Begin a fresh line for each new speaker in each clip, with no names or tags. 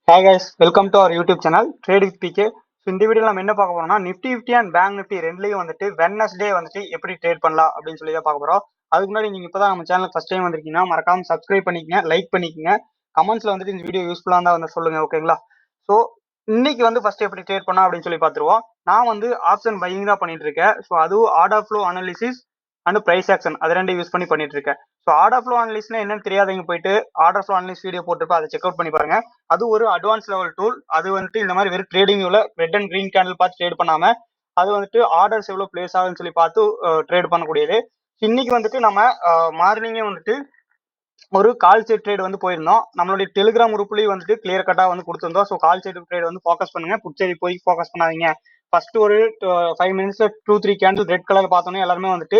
Hi guys, welcome to our YouTube channel Trade with PK. So இந்த வீடியோவில் நம்ம என்ன பார்க்க போறோம்னா நிஃப்டி அண்ட் பேங்க் நிஃப்டி ரெண்டுலையும் வந்துட்டு வெட்னஸ்டே வந்துட்டு எப்படி ட்ரேட் பண்ணலாம் அப்படின்னு சொல்லி தான் பார்க்க போறோம். அதுக்கு முன்னாடி நீங்க இப்பதான் நம்ம சேனல் ஃபர்ஸ்ட் டைம் வந்திருக்கீங்கன்னா மறக்காம சப்ஸ்கிரைப் பண்ணிக்கங்க, லைக் பண்ணிக்கங்க, கமெண்ட்ஸ்ல வந்துட்டு இந்த வீடியோ யூஸ்ஃபுல்லா இருந்தா வந்து சொல்லுங்க, ஓகேங்களா? ஸோ இன்னைக்கு வந்து ஃபர்ஸ்ட் எப்படி ட்ரேட் பண்ணலாம் அப்படின்னு சொல்லி பார்த்துருவோம். நான் வந்து ஆப்ஷன் பையிங் தான் பண்ணிட்டு இருக்கேன். ஸோ அதுவும் order flow analysis and price action அது ரெண்டு யூஸ் பண்ணி பண்ணிட்டு இருக்கேன். ஸோ ஆர்டர் ஃப்ளோ அனாலிஸ்னா என்னன்னு தெரியாதவங்க போயிட்டு ஆர்டர் ஃப்ளோ அனாலிஸ் வீடியோ போட்டுருப்போம், அதை செக் அவுட் பண்ணி பாருங்க. அது ஒரு அட்வான்ஸ் லெவல் டூல். அது வந்துட்டு இந்த மாதிரி வெறும் trading red and green candle பார்த்து ட்ரேட் பண்ணாம அது வந்துட்டு ஆர்டர்ஸ் எவ்வளவு பிளேஸ் ஆகுதுன்னு சொல்லி பார்த்து ட்ரேட் பண்ணக்கூடியது. இன்னைக்கு வந்துட்டு நம்ம மார்னிங்கே வந்துட்டு ஒரு கால் செட் ட்ரேட் வந்து போயிருந்தோம். நம்மளுடைய டெலிகிராம் குரூப்லயும் வந்துட்டு கிளியர் கட்டா வந்து கொடுத்திருந்தோம். ஸோ கால் செட் ட்ரேட் வந்து ஃபோக்கஸ் பண்ணுங்க, புட்செடி போய் ஃபோக்கஸ் பண்ணாதீங்க. ஃபர்ஸ்ட் ஒரு 5 மினிட்ஸ்ல 2-3 கேண்டில் ரெட் கலர் பார்த்தோன்னே எல்லாருமே வந்துட்டு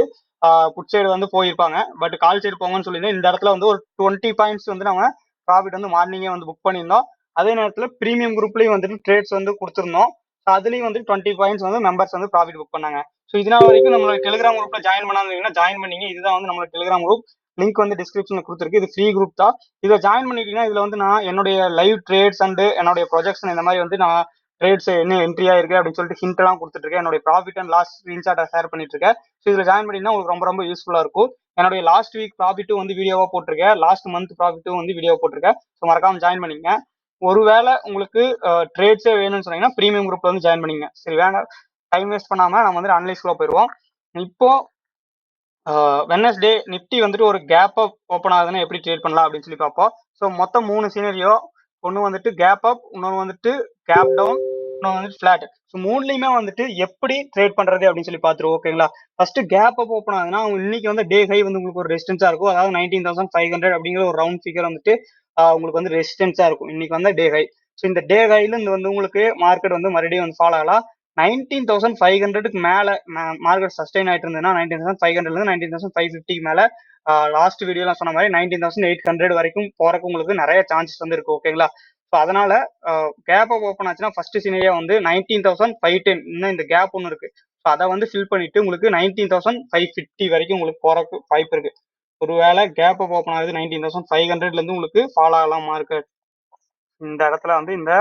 புட் சைடு வந்து போயிருப்பாங்க. பட் கால் சைடு போங்கன்னு சொல்லியிருந்தேன். இந்த இடத்துல வந்து ஒரு 20 பாயிண்ட்ஸ் வந்து நம்ம ப்ராஃபிட் வந்து மார்னிங்கே வந்து புக் பண்ணியிருந்தோம். அதே நேரத்தில் ப்ரீமியம் குரூப்லயும் வந்துட்டு ட்ரேட்ஸ் வந்து கொடுத்துருந்தோம். அதுலயும் வந்து 20 பாயிண்ட்ஸ் வந்து மெம்பர்ஸ் வந்து ப்ராஃபிட் புக் பண்ணாங்க. ஸோ இதனால வரைக்கும் நம்மளோட டெலிகிராம் குரூப்ல ஜாயின் பண்ணாதீங்கன்னா ஜாயின் பண்ணீங்க. இதுதான் வந்து நம்மளோட டெலிகிராம் குரூப். லிங்க் வந்து டிஸ்கிரிப்ஷன்ல கொடுத்துருக்கு. இது ஃப்ரீ குரூப் தான். இதை ஜாயின் பண்ணிட்டீங்கன்னா இதுல வந்து நான் என்னுடைய லைவ் ட்ரேட்ஸ் அண்ட் என்னுடைய ப்ரொஜெக்ஷன் இந்த மாதிரி வந்து நான் ட்ரேட்ஸ் என்ன என்ட்ரியா இருக்கு அப்படின்னு சொல்லிட்டு ஹிண்ட் எல்லாம் கொடுத்துட்டு இருக்கேன். என்னுடைய ப்ராஃபிட் அண்ட் லாஸ் ஸ்கிரீன்ஷாட்டை ஷேர் பண்ணிட்டு இருக்கேன். ஸோ இதுல ஜாயின் பண்ணிட்டீங்கன்னா உங்களுக்கு ரொம்ப ரொம்ப யூஸ்ஃபுல்லா இருக்கும். என்னுடைய லாஸ்ட் வீக் ப்ராஃபிட்டும் வந்து வீடியோவா போட்டிருக்கேன், லாஸ்ட் மந்த் ப்ராஃபிட்டும் வந்து வீடியோ போட்டிருக்கேன். ஸோ மறக்காம ஜாயின் பண்ணிங்க. ஒருவேளை உங்களுக்கு ட்ரேட்ஸே வேணும்னு சொன்னீங்கன்னா ப்ரீமியம் குரூப்ல வந்து ஜாயின் பண்ணிங்க. சரி, வேண்டாம் டைம் வேஸ்ட் பண்ணாம நம்ம வந்து அனலைஸ்க்குள்ள போயிடுவோம். இப்போ வெட்னஸ்டே நிஃப்டி வந்துட்டு ஒரு கேப் அப் ஓப்பன் ஆகுதுன்னா எப்படி ட்ரேட் பண்ணலாம் அப்படின்னு சொல்லி பார்ப்போம். ஸோ மொத்தம் 3 சீனரியோ. ஒன்று வந்துட்டு கேப் அப், இன்னொன்று வந்துட்டு கேப் டவுன், இன்னொன்று வந்துட்டு ஃபிளாட். ஸோ மூணுலையுமே வந்துட்டு எப்படி ட்ரேட் பண்றது அப்படின்னு சொல்லி பார்த்துருவோம், ஓகேங்களா? ஃபர்ஸ்ட் கேப் அப் ஓப்பன் ஆகுதுன்னா இன்னைக்கு வந்து டே ஹை வந்து உங்களுக்கு ஒரு ரெசிஸ்டன்ஸா இருக்கும். அதாவது 19,500 அப்படிங்கிற ஒரு ரவுண்ட் ஃபிகர் வந்துட்டு உங்களுக்கு வந்து ரெசிஸ்டன்ஸா இருக்கும். இன்னைக்கு வந்து டே ஹை. ஸோ இந்த டே ஹைல இருந்து வந்து உங்களுக்கு மார்க்கெட் வந்து மறுபடியும் வந்து ஃபாலோ ஆகலாம். 19,500க்கு மேல மார்க்கெட் சஸ்டெயின் ஆயிட்டு இருந்ததுன்னா 19,500 இருந்து 19,550க்கு மேல லாஸ்ட் வீடியோல சொன்ன மாதிரி 19,800 வரைக்கும் போறதுக்கு உங்களுக்கு நிறைய சான்சஸ் வந்து இருக்கு, ஓகேங்களா? ஸோ அதனால கேப் அப் ஓப்பன் ஆச்சுன்னா ஃபர்ஸ்ட் சீனியே வந்து 19,510. இன்னும் இந்த கேப் ஒன்று இருக்கு. ஸோ அதை வந்து ஃபில் பண்ணிட்டு உங்களுக்கு 19,550 வரைக்கும் உங்களுக்கு போறதுக்கு வாய்ப்பு இருக்கு. ஒருவேளை கேப் அப் ஓப்பன் ஆகுது 19,500ல இருந்து உங்களுக்கு ஃபாலோ ஆகலாம் மார்க்கெட். இந்த இடத்துல வந்து இந்த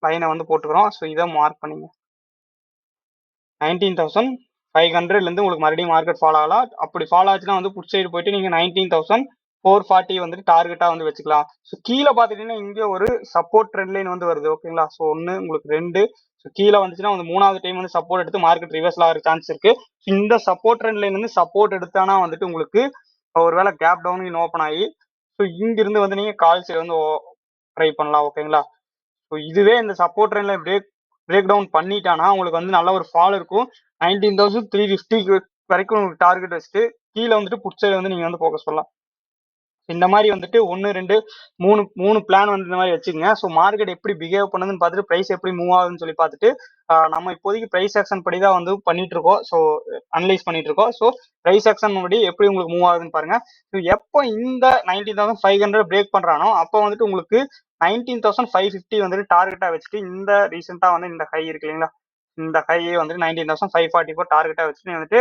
லைனை வந்து போட்டுக்கிறோம். ஸோ இதை மார்க் பண்ணிங்க. 19,500ல இருந்து உங்களுக்கு மறுபடியும் மார்க்கெட் ஃபாலோ ஆகலாம். அப்படி ஃபாலோ ஆச்சுன்னா வந்து புட் சைடு போயிட்டு நீங்க 19,440 வந்துட்டு டார்கெட்டா வந்து வச்சுக்கலாம். ஸோ கீழே பாத்துட்டீங்கன்னா இங்க ஒரு சப்போர்ட் ட்ரெண்ட் லைன் வந்து வருது, ஓகேங்களா? ஸோ ஒன்னு உங்களுக்கு 2. ஸோ கீழே வந்துச்சுன்னா வந்து 3வது டைம் வந்து சப்போர்ட் எடுத்து மார்க்கெட் ரிவர்ஸ்ல ஆகிற சான்ஸ் இருக்கு. இந்த சப்போர்ட் ட்ரெண்ட் லைன் வந்து சப்போர்ட் எடுத்தானா வந்துட்டு உங்களுக்கு ஒருவேளை கேப் டவுன் ஓப்பன் ஆகி ஸோ இங்கிருந்து வந்து நீங்க கால் சைடு வந்து ட்ரை பண்ணலாம், ஓகேங்களா? ஸோ இதுவே இந்த சப்போர்ட் ட்ரெண்ட்ல பிரேக் டவுன் பண்ணிட்டானா உங்களுக்கு வந்து நல்ல ஒரு ஃபால் இருக்கும். 19,350 வரைக்கும் உங்களுக்கு டார்கெட் வச்சுட்டு கீழே வந்துட்டு புட் சைடு வந்து நீங்க வந்து ஃபோக்கஸ் பண்ணலாம். இந்த மாதிரி வந்துட்டு 1, 2, 3 பிளான் வந்து இந்த மாதிரி வச்சுக்கோங்க. ஸோ மார்க்கெட் எப்படி பிஹேவ் பண்ணுதுன்னு பார்த்துட்டு பிரைஸ் எப்படி மூவ் ஆகுதுன்னு சொல்லி பார்த்துட்டு நம்ம இப்போதைக்கு பிரைஸ் ஆக்ஷன் படி தான் வந்து பண்ணிட்டு இருக்கோம். ஸோ அனலைஸ் பண்ணிட்டு இருக்கோம். ஸோ பிரைஸ் ஆக்ஷன் படி எப்படி உங்களுக்கு மூவ் ஆகுதுன்னு பாருங்க. ஸோ எப்போ இந்த 19,500 பிரேக் பண்றானோ அப்போ வந்துட்டு உங்களுக்கு 19,550 வந்துட்டு டார்கெட்டா வச்சுட்டு இந்த ரீசெண்டா வந்து இந்த ஹை இருக்கு இல்லைங்களா, இந்த ஹையை வந்துட்டு 19,544 டார்கெட்டா வச்சுட்டு வந்துட்டு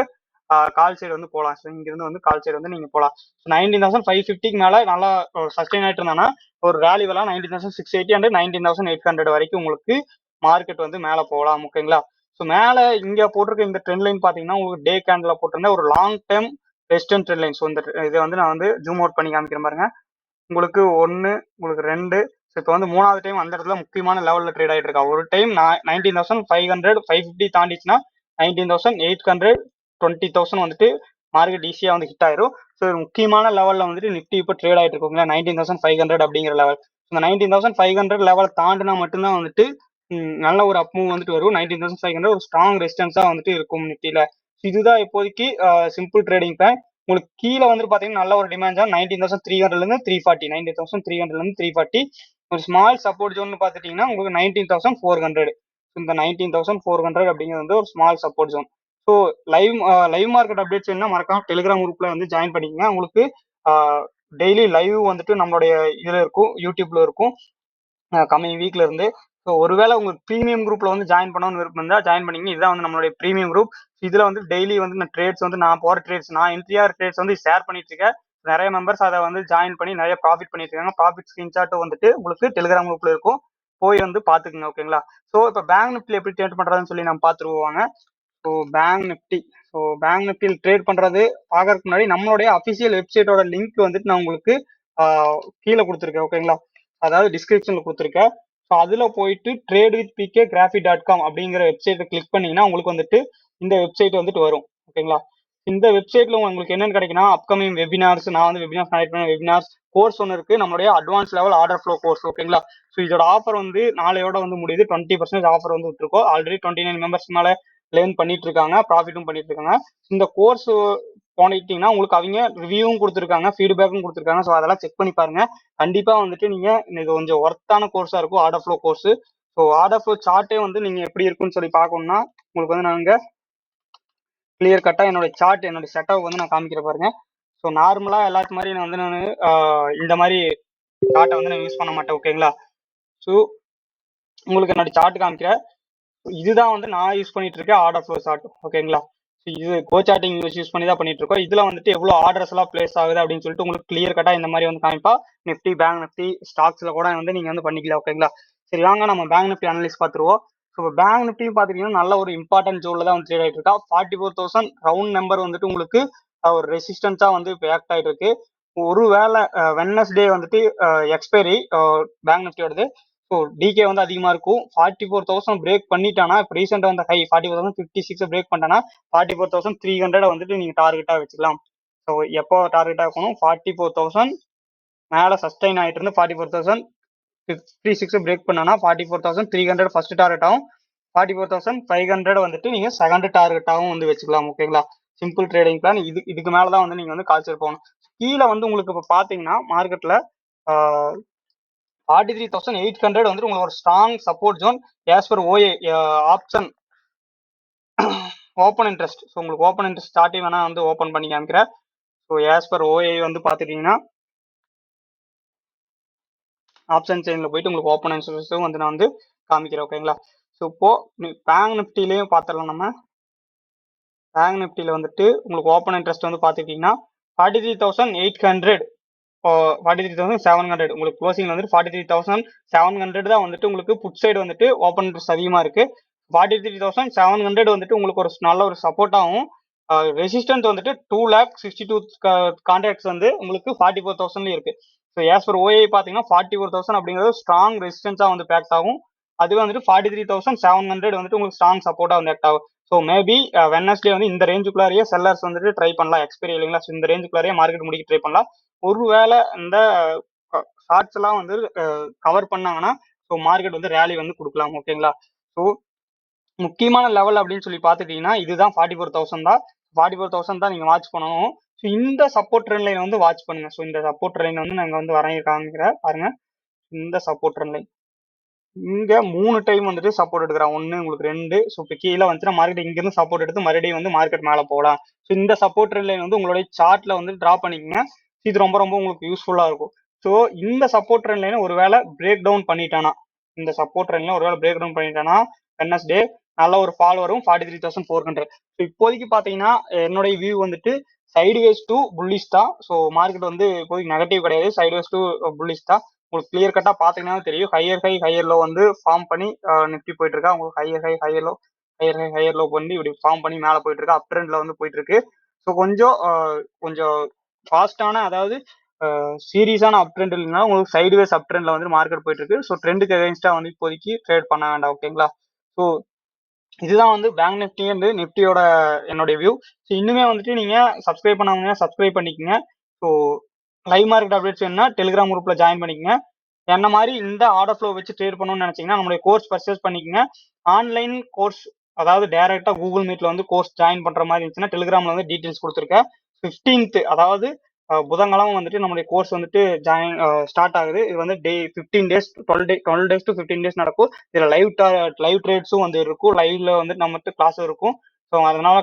கால் சைடு வந்து போகலாம். ஸோ இங்கிருந்து வந்து கால் சைடு வந்து நீங்க போகலாம். 19,550க்கு மேல நல்லா சஸ்டெயின் ஆயிட்டு இருந்தானா ஒரு ரேலி வரலாம். 19,680 அண்ட் 19,800 வரைக்கும் உங்களுக்கு மார்க்கெட் வந்து மேல போகலாம், ஓகேங்களா? ஸோ மேல இங்க போட்டிருக்க இந்த ட்ரெண்ட் லைன் பாத்தீங்கன்னா உங்களுக்கு டே கேண்டில் போட்டிருந்த ஒரு long term western trend line. So இந்த இதை வந்து நான் வந்து ஜூம் அவுட் பண்ணி காமிக்கிறேன் பாருங்க. உங்களுக்கு 1, உங்களுக்கு 2. ஸோ இப்போ வந்து 3வது டைம் அந்த இடத்துல முக்கியமான லெவலில் ட்ரேட் ஆகிட்டு இருக்கா. ஒரு டைம் 19,500 550 தாண்டிச்சுன்னா 19,800 20,000 வந்துட்டு மார்க்கெட் ஈஸியாக வந்து ஹிட் ஆயிரும். ஸோ முக்கியமான லெவலில் வந்துட்டு நிஃப்டி இப்போ ட்ரேட் ஆகிட்டு இருக்கோங்களா 19,500 அப்படிங்கிற லெவல். இந்த 19,500 லெவல் தாண்டினா மட்டும்தான் வந்துட்டு நல்ல ஒரு அப் மூவ் வந்துட்டு வரும். 19,500 ஒரு ஸ்ட்ராங் ரெசிஸ்டன்ஸாக வந்துட்டு இருக்கும் நிஃப்டியில். இதுதான் இப்போதைக்கு சிம்பிள் ட்ரேடிங் பிளான். உங்களுக்கு கீழே வந்து பாத்தீங்கன்னா நல்ல ஒரு டிமாண்ட் தான் 19,300ல இருந்து 340, 19,300ல இருந்து 340. ஒரு ஸ்மால் சப்போர்ட் ஜோன் பாத்துட்டீங்கன்னா உங்களுக்கு 19,400. இந்த 19,400 அப்படிங்கிறது வந்து ஒரு small support zone. So live market updates என்ன மறக்காம டெலிகிராம் குரூப்ல வந்து ஜாயின் பண்ணிக்கங்க. உங்களுக்கு டெய்லி லைவ் வந்துட்டு நம்மளுடைய இதுல இருக்கும், யூடியூப்ல இருக்கும் கம்மிங் வீக்ல இருந்து. ஸோ ஒருவேளை உங்களுக்கு ப்ரீமியம் குரூப்ல வந்து ஜாயின் பண்ணணும்னு விருப்பம் இருந்தா ஜாயின் பண்ணிங்க. இதுதான் வந்து நம்மளுடைய ப்ரீமியம் குரூப். இதுல வந்து டெய்லி வந்து நான் ட்ரேட்ஸ் வந்து நான் போற ட்ரேட்ஸ் நான் என்ட்ரியார் ட்ரேட்ஸ் வந்து ஷேர் பண்ணிட்டு இருக்கேன். நிறைய மெம்பர்ஸ் அதை வந்து ஜாயின் பண்ணி நிறைய ப்ராஃபிட் பண்ணிட்டு இருக்காங்க. ப்ராஃபிட் ஸ்கிரீன்ஷாட் வந்துட்டு உங்களுக்கு டெலிகிராம் குரூப்ல இருக்கும். போய் வந்து பாத்துக்குங்க ஓகேங்களா. ஸோ இப்போ பேங்க் நிஃப்டில எப்படி ட்ரேட் பண்றதுன்னு சொல்லி நம்ம பார்த்துருவாங்க. ஸோ பேங்க் நிஃப்டியில் ட்ரேட் பண்றது பார்க்கறதுக்கு முன்னாடி நம்மளுடைய அஃபிஷியல் வெப்சைட்டோட லிங்க் வந்துட்டு நான் உங்களுக்கு கீழே கொடுத்துருக்கேன் ஓகேங்களா, அதாவது டிஸ்கிரிப்ஷன்ல கொடுத்துருக்கேன். ஸோ அதுல போயிட்டு tradewithpk அப்படிங்கிற வெப்சைட்டை கிளிக் பண்ணீங்கன்னா உங்களுக்கு வந்துட்டு இந்த வெப்சைட் வந்துட்டு வரும் ஓகேங்களா. இந்த வெப்சைட்ல உங்களுக்கு என்னென்னு கிடைக்குன்னா அப்கமிங் வெபினார்ஸ், நான் வந்து வெபினார்ஸ் கனெக்ட் பண்ண வெபினார்ஸ் கோர்ஸ் ஒன்று இருக்கு, நம்மளுடைய advance level order flow course ஓகேங்களா. ஸோ இதோட ஆஃபர் வந்து நாளையோட வந்து முடியுது. 20% ஆஃபர் வந்து விட்டுருக்கோம். ஆல்ரெடி 29 மெம்பர்ஸ் மேல லேர்ன் பண்ணிட்டு இருக்காங்க, ப்ராஃபிட்டும் பண்ணிட்டு இருக்காங்க. இந்த கோர்ஸ் போனிட்டீங்கன்னா உங்களுக்கு அவங்க ரிவ்யூவும் கொடுத்துருக்காங்க, ஃபீட்பேக்கும் கொடுத்துருக்காங்க. ஸோ அதெல்லாம் செக் பண்ணி பாருங்க. கண்டிப்பா வந்துட்டு நீங்க இது கொஞ்சம் ஒர்த்தான கோர்ஸா இருக்கும் order flow course. So order flow சார்ட்டே வந்து நீங்க எப்படி இருக்குன்னு சொல்லி பார்க்கணும்னா உங்களுக்கு வந்து நாங்க கிளியர் கட்டா என்னோட சார்ட், என்னோட செட்டப் வந்து நான் காமிக்கிற பாருங்க. ஸோ நார்மலா எல்லாத்து மாதிரி நான் வந்து இந்த மாதிரி சார்ட்டை வந்து நான் யூஸ் பண்ண மாட்டேன் ஓகேங்களா. ஸோ உங்களுக்கு என்னோட சார்ட் காமிக்கிறேன். இதுதான் வந்து நான் யூஸ் பண்ணிட்டு இருக்கேன் ஆர்டர் ஃப்ளோ சார்ட் ஓகேங்களா. இது கோ சார்ட்டிங் யூஸ் பண்ணி தான் பண்ணிட்டு இருக்கோம். இதுல வந்துட்டு எவ்வளவு ஆர்டர்ஸ் எல்லாம் பிளேஸ் ஆகுது அப்படின்னு சொல்லிட்டு உங்களுக்கு கிளியர் கட்டா இந்த மாதிரி வந்து காமிப்பா. நிஃப்டி, பேங்க் நிஃப்டி, ஸ்டாக்ஸ்ல கூட வந்து நீங்க வந்து பண்ணிக்கலாம் ஓகேங்களா. சரி வாங்க நம்ம பேங்க் நிஃப்டி அனலைஸ் பார்த்துருவோம். ஸோ பேங்க் நிஃப்டி பாத்தீங்கன்னா நல்ல ஒரு இம்பார்ட்டன்ட் ஜோன்ல தான் வந்து ட்ரேட் ஆயிட்டு இருக்கா. 44,000 ரவுண்ட் நம்பர் வந்துட்டு உங்களுக்கு ஒரு ரெசிஸ்டன்ஸா வந்து இப்போ ஆக்ட் ஆயிட்டு இருக்கு. ஒருவேளை வெட்னஸ்டே வந்துட்டு எக்ஸ்பைரி பேங்க் நிஃப்டியோடது, ஸோ டிகே வந்து அதிகமா இருக்கும். 44,000 பிரேக் பண்ணிட்டானா, இப்போ ரீசெண்டா வந்து ஹை 44,056 பிரேக் பண்ணிட்டானா 44,300 வந்துட்டு நீங்க டார்கெட்டா வச்சுக்கலாம். ஸோ எப்போ டார்கெட்டா இருக்கணும், 44,000 மேல சஸ்டைன் ஆயிட்டு இருந்து 44,056 பிரேக் பண்ணனா 44,300 ஃபர்ஸ்ட் டார்கெட் ஆகும். 44,500 வந்துட்டு நீங்க செகண்ட் டார்கெட்டாகவும் வந்து வச்சுக்கலாம் ஓகேங்களா. Simple trading plan. இதுக்கு மேலதான் வந்து நீங்க வந்து கால்ச்சர் போகணும். கீழே வந்து உங்களுக்கு இப்போ பாத்தீங்கன்னா மார்க்கெட்ல 43,800 வந்துட்டு உங்களுக்கு ஒரு strong support zone as per OA option open interest. So உங்களுக்கு ஓப்பன் இன்ட்ரெஸ்ட் ஸ்டார்டிங் வேணா வந்து ஓப்பன் பண்ணி காமிக்கிறேன். ஸோ ஆஸ் பர் ஓஏ வந்து பாத்துட்டீங்கன்னா ஆப்ஷன் செயின்ல போயிட்டு உங்களுக்கு ஓப்பன் இன்ட்ரெஸ்ட்டும் வந்து நான் வந்து காமிக்கிறேன் ஓகேங்களா. ஸோ இப்போ பேங்க் நிஃப்டிலையும் பார்த்துடலாம். நம்ம பேங்க் நிஃப்டியில வந்துட்டு உங்களுக்கு ஓப்பன் இன்ட்ரெஸ்ட் வந்து பாத்துக்கிட்டீங்கன்னா 43,800 43,700 உங்களுக்கு க்ளோசிங் வந்துட்டு 43,700 தான் வந்துட்டு உங்களுக்கு புட் சைடு வந்துட்டு ஓப்பன் இன்ட்ரெஸ்ட் அதிகமா இருக்கு. 43,700 வந்துட்டு உங்களுக்கு ஒரு நல்ல ஒரு சப்போர்ட்டாகவும், ரெசிஸ்டன்ஸ் வந்துட்டு 2,62 கான்ட்ராக்ட்ஸ் வந்து உங்களுக்கு 44,000 இருக்கு. ஸோ ஆஸ் பர் ஓஏ பாத்தீங்கன்னா 44,000 அப்படிங்கிறது ஸ்ட்ராங் ரெசிஸ்டன்ஸா வந்து பேக்ட் ஆகும். அதுவே வந்துட்டு 43,700 வந்துட்டு உங்களுக்கு ஸ்ட்ராங் சப்போர்ட்டா வந்து ஆக்ட் ஆகும். ஸோ மேபி வெட்னஸ்டே வந்து இந்த ரேஞ்சுக்குள்ளாரியே செல்லர்ஸ் வந்துட்டு ட்ரை பண்ணலாம், எக்ஸ்பைரி இல்லைங்களா. இந்த ரேஞ்சுக்குள்ளாரியே மார்க்கெட் முடிக்க ட்ரை பண்ணலாம். ஒருவேளை இந்த ஷார்ட்ஸ் எல்லாம் வந்து கவர் பண்ணாங்கன்னா ஸோ மார்க்கெட் வந்து ரேலி வந்து கொடுக்கலாம் ஓகேங்களா. ஸோ முக்கியமான லெவல் அப்படின்னு சொல்லி பார்த்துட்டீங்கன்னா இதுதான் 44,000 தான். 44,000 தான் நீங்க வாட்ச் பண்ணணும். ஸோ இந்த சப்போர்ட் ட்ரெண்ட் லைன் வந்து வாட்ச் பண்ணுங்க. ஸோ இந்த சப்போர்ட் ட்ரெண்ட் லைன் வந்து நாங்க வந்து வரைய காமிக்கிறேன் பாருங்க. இந்த சப்போர்ட் ட்ரெண்ட் லைன் இங்க 3 டைம் வந்துட்டு சப்போர்ட் எடுக்கிறான். 1 உங்களுக்கு 2. ஸோ இப்போ கீழே வந்துச்சுன்னா மார்க்கெட் இங்க இருந்து சப்போர்ட் எடுத்து மறுபடியும் வந்து மார்க்கெட் மேல போகலாம். ஸோ இந்த சப்போர்ட் ட்ரெண்ட் லைன் வந்து உங்களுடைய சார்ட்ல வந்து டிரா பண்ணிக்கங்க. இது ரொம்ப ரொம்ப உங்களுக்கு யூஸ்ஃபுல்லா இருக்கும். ஸோ இந்த சப்போர்ட் ட்ரெண்ட் லைன் ஒருவேளை பிரேக் டவுன் பண்ணிட்டானா, இந்த சப்போர்ட் ட்ரெண்ட் லைன் ஒருவேளை பிரேக் டவுன் பண்ணிட்டானா வெட்னஸ்டே நல்ல ஒரு ஃபால் வரும் 43,400. ஸோ இப்போதைக்கு பாத்தீங்கன்னா என்னுடைய வியூ வந்துட்டு சைடுவேஸ் டு புல்லிஷ் தான். ஸோ மார்க்கெட் வந்து இப்போதைக்கு நெகட்டிவ் கிடையாது, சைடுவேஸ் டு புல்லிஷ் தான். உங்களுக்கு கிளியர் கட்டா பாத்தீங்கன்னா தெரியும். ஹையர் ஹை ஹையர் லோ வந்து ஃபார்ம் பண்ணி நிஃப்டி போயிட்டு இருக்கா. உங்களுக்கு higher high higher low higher high higher low பண்ணி இப்படி ஃபார்ம் பண்ணி மேல போயிட்டு இருக்கா. அப் ட்ரெண்ட்ல வந்து போயிட்டு இருக்கு. ஸோ கொஞ்சம் ஃபாஸ்டான, அதாவது சீரியஸான அப் ட்ரெண்ட் இல்லைன்னா உங்களுக்கு சைடுவேஸ் அப் ட்ரெண்ட்ல வந்து மார்க்கெட் போயிட்டு இருக்கு. ஸோ ட்ரெண்டுக்கு அகைன்ஸ்டா வந்து இப்போதைக்கு ட்ரேட் பண்ண வேண்டாம் ஓகேங்களா. ஸோ இதுதான் வந்து பேங்க் நிஃப்டி அண்ட் நிஃப்டியோட என்னோட வியூ. ஸோ இன்னுமே வந்துட்டு நீங்க சப்ஸ்கிரைப் பண்ணாங்க சப்ஸ்கிரைப் பண்ணிக்கங்க. ஸோ லைவ் மார்க்கெட் அப்டேட்ஸ் வேணும்னா டெலிகிராம் குரூப்ல ஜாயின் பண்ணிக்கங்க. என்ன மாதிரி இந்த ஆர்டர் ஃப்ளோ வச்சு ட்ரேட் பண்ணணும்னு நினைச்சீங்கன்னா நம்மளுடைய கோர்ஸ் பர்ச்சேஸ் பண்ணிக்கங்க. ஆன்லைன் கோர்ஸ், அதாவது டைரக்டா கூகுள் மீட்ல வந்து கோர்ஸ் ஜாயின் பண்ற மாதிரி இருந்துச்சுன்னா டெலிகிராம்ல வந்து டீடைல்ஸ் கொடுத்துருக்கேன். 15th அதாவது புதன்கிழமை வந்துட்டு நம்மளுடைய கோர்ஸ் வந்துட்டு ஸ்டார்ட் ஆகுது. இது வந்து 15 டேஸ் 12 டேஸ் டு 15 டேஸ் நடக்கும். இதுல லைவ் ட்ரேட்ஸும் வந்து இருக்கும். லைவ்ல வந்து நம்மகிட்ட கிளாஸ் இருக்கும். ஸோ அதனால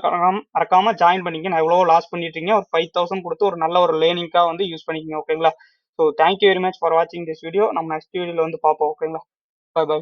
மறக்காம ஜாயின் பண்ணிக்க. நான் எவ்வளவோ லாஸ் பண்ணிட்டு இருக்கீங்க, ஒரு 5,000 கொடுத்து ஒரு நல்ல ஒரு லேர்னிங்கா வந்து யூஸ் பண்ணிக்கங்க ஓகேங்களா. So thank you very much for வாட்சிங் திஸ் வீடியோ. நம்ம நெக்ஸ்ட் வீடியோல வந்து பார்ப்போம் ஓகேங்களா. Bye by.